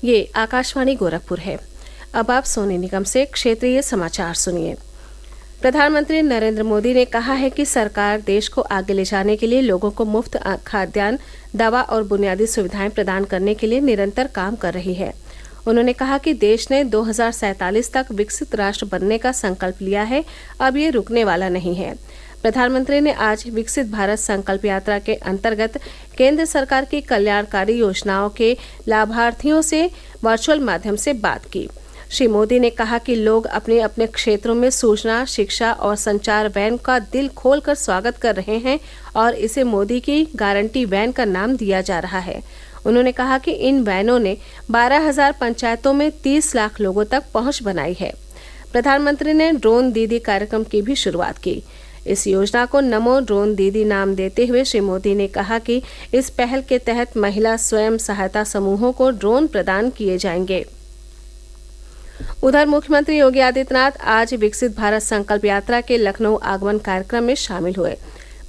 ये आकाशवाणी गोरखपुर है। अब आप सोनी निगम से क्षेत्रीय समाचार सुनिए। प्रधानमंत्री नरेंद्र मोदी ने कहा है कि सरकार देश को आगे ले जाने के लिए लोगों को मुफ्त खाद्यान्न, दवा और बुनियादी सुविधाएं प्रदान करने के लिए निरंतर काम कर रही है। उन्होंने कहा कि देश ने 2047 तक विकसित राष्ट्र बनने का संकल्प लिया है, अब ये रुकने वाला नहीं है। प्रधानमंत्री ने आज विकसित भारत संकल्प यात्रा के अंतर्गत केंद्र सरकार की कल्याणकारी योजनाओं के लाभार्थियों से वर्चुअल माध्यम से बात की। श्री मोदी ने कहा कि लोग अपने अपने क्षेत्रों में सूचना, शिक्षा और संचार वैन का दिल खोलकर स्वागत कर रहे हैं और इसे मोदी की गारंटी वैन का नाम दिया जा रहा है। उन्होंने कहा कि इन वैनों ने 12,000 पंचायतों में 30 लाख लोगों तक पहुंच बनाई है। प्रधानमंत्री ने ड्रोन दीदी कार्यक्रम की भी शुरुआत की। इस योजना को नमो ड्रोन दीदी नाम देते हुए श्री मोदी ने कहा कि इस पहल के तहत महिला स्वयं सहायता समूहों को ड्रोन प्रदान किए जाएंगे। उधर मुख्यमंत्री योगी आदित्यनाथ आज विकसित भारत संकल्प यात्रा के लखनऊ आगमन कार्यक्रम में शामिल हुए।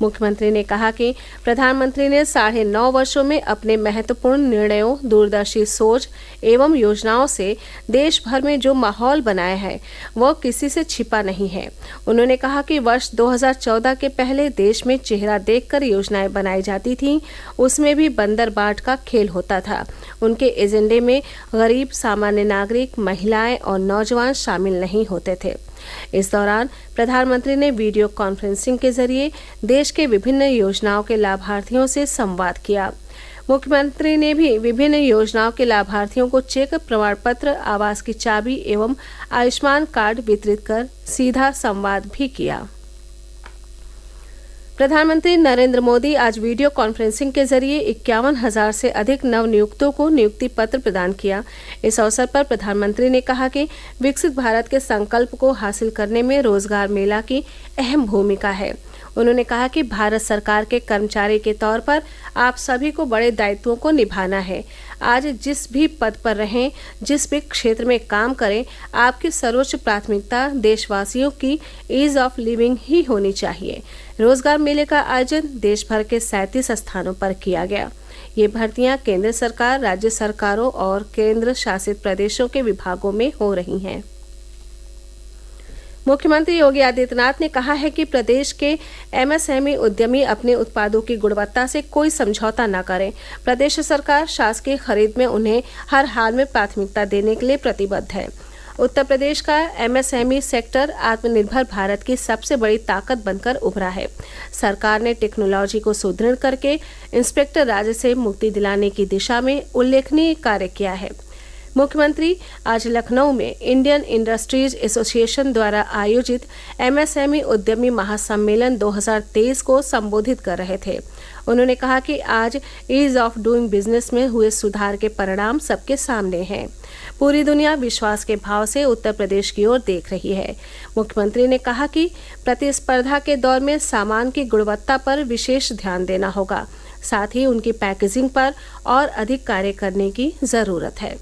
मुख्यमंत्री ने कहा कि प्रधानमंत्री ने 9.5 वर्षों में अपने महत्वपूर्ण निर्णयों, दूरदर्शी सोच एवं योजनाओं से देश भर में जो माहौल बनाया है वह किसी से छिपा नहीं है। उन्होंने कहा कि वर्ष 2014 के पहले देश में चेहरा देखकर योजनाएं बनाई जाती थीं, उसमें भी बंदर बाट का खेल होता था। उनके एजेंडे में गरीब, सामान्य नागरिक, महिलाएं और नौजवान शामिल नहीं होते थे। इस दौरान प्रधानमंत्री ने वीडियो कॉन्फ्रेंसिंग के जरिए देश के विभिन्न योजनाओं के लाभार्थियों से संवाद किया। मुख्यमंत्री ने भी विभिन्न योजनाओं के लाभार्थियों को चेक, प्रमाण पत्र, आवास की चाबी एवं आयुष्मान कार्ड वितरित कर सीधा संवाद भी किया। प्रधानमंत्री नरेंद्र मोदी आज वीडियो कॉन्फ्रेंसिंग के जरिए 51,000 से अधिक नवनियुक्तों को नियुक्ति पत्र प्रदान किया। इस अवसर पर प्रधानमंत्री ने कहा कि विकसित भारत के संकल्प को हासिल करने में रोजगार मेला की अहम भूमिका है। उन्होंने कहा कि भारत सरकार के कर्मचारी के तौर पर आप सभी को बड़े दायित्वों को निभाना है। आज जिस भी पद पर रहें, जिस भी क्षेत्र में काम करें, आपकी सर्वोच्च प्राथमिकता देशवासियों की ईज ऑफ लिविंग ही होनी चाहिए। रोजगार मेले का आयोजन देश भर के 37 स्थानों पर किया गया। ये भर्तियां केंद्र सरकार, राज्य सरकारों और केंद्र शासित प्रदेशों के विभागों में हो रही हैं। मुख्यमंत्री योगी आदित्यनाथ ने कहा है कि प्रदेश के एमएसएमई उद्यमी अपने उत्पादों की गुणवत्ता से कोई समझौता न करें। प्रदेश सरकार शासकीय खरीद में उन्हें हर हाल में प्राथमिकता देने के लिए प्रतिबद्ध है। उत्तर प्रदेश का एमएसएमई सेक्टर आत्मनिर्भर भारत की सबसे बड़ी ताकत बनकर उभरा है। सरकार ने टेक्नोलॉजी को सुदृढ़ करके इंस्पेक्टर राज से मुक्ति दिलाने की दिशा में उल्लेखनीय कार्य किया है। मुख्यमंत्री आज लखनऊ में इंडियन इंडस्ट्रीज एसोसिएशन द्वारा आयोजित एमएसएमई उद्यमी महासम्मेलन 2023 को संबोधित कर रहे थे। उन्होंने कहा कि आज ईज ऑफ डूइंग बिजनेस में हुए सुधार के परिणाम सबके सामने हैं। पूरी दुनिया विश्वास के भाव से उत्तर प्रदेश की ओर देख रही है। मुख्यमंत्री ने कहा कि प्रतिस्पर्धा के दौर में सामान की गुणवत्ता पर विशेष ध्यान देना होगा, साथ ही उनकी पैकेजिंग पर और अधिक कार्य करने की जरूरत है।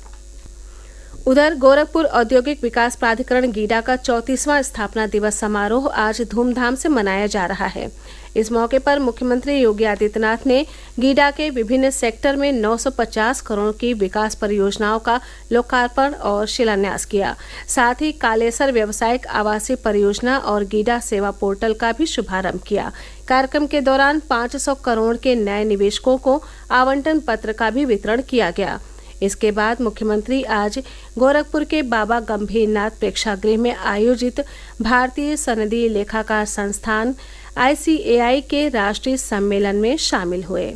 उधर गोरखपुर औद्योगिक विकास प्राधिकरण गीडा का 34वां स्थापना दिवस समारोह आज धूमधाम से मनाया जा रहा है। इस मौके पर मुख्यमंत्री योगी आदित्यनाथ ने गीडा के विभिन्न सेक्टर में 950 करोड़ की विकास परियोजनाओं का लोकार्पण और शिलान्यास किया। साथ ही कालेसर व्यावसायिक आवासीय परियोजना और गीडा सेवा पोर्टल का भी शुभारंभ किया। कार्यक्रम के दौरान 500 करोड़ के नए निवेशकों को आवंटन पत्र का भी वितरण किया गया। इसके बाद मुख्यमंत्री आज गोरखपुर के बाबा गंभीरनाथ प्रेक्षागृह में आयोजित भारतीय सनदी लेखाकार संस्थान ICAI के राष्ट्रीय सम्मेलन में शामिल हुए।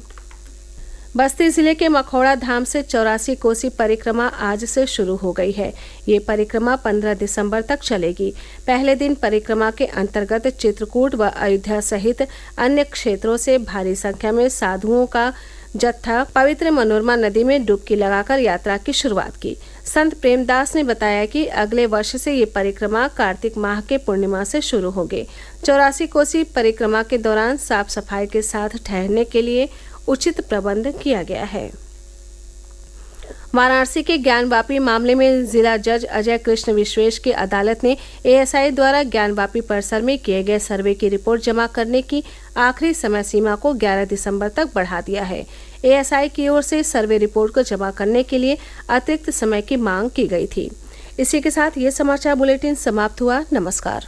बस्ती जिले के मखौड़ा धाम से 84 कोसी परिक्रमा आज से शुरू हो गई है। ये परिक्रमा 15 दिसंबर तक चलेगी। पहले दिन परिक्रमा के अंतर्गत चित्रकूट व अयोध्या सहित अन्य क्षेत्रों से भारी संख्या में साधुओं का जत्था पवित्र मनोरमा नदी में डुबकी लगाकर यात्रा की शुरुआत की। संत प्रेमदास ने बताया कि अगले वर्ष से ये परिक्रमा कार्तिक माह के पूर्णिमा से शुरू होगी। 84 कोसी परिक्रमा के दौरान साफ सफाई के साथ ठहरने के लिए उचित प्रबंध किया गया है। वाराणसी के ज्ञानवापी मामले में जिला जज अजय कृष्ण विश्वेश की अदालत ने ASI द्वारा ज्ञानवापी परिसर में किए गए सर्वे की रिपोर्ट जमा करने की आखिरी समय सीमा को 11 दिसंबर तक बढ़ा दिया है। एएसआई की ओर से सर्वे रिपोर्ट को जमा करने के लिए अतिरिक्त समय की मांग की गई थी। इसी के साथ ये समाचार बुलेटिन समाप्त हुआ। नमस्कार।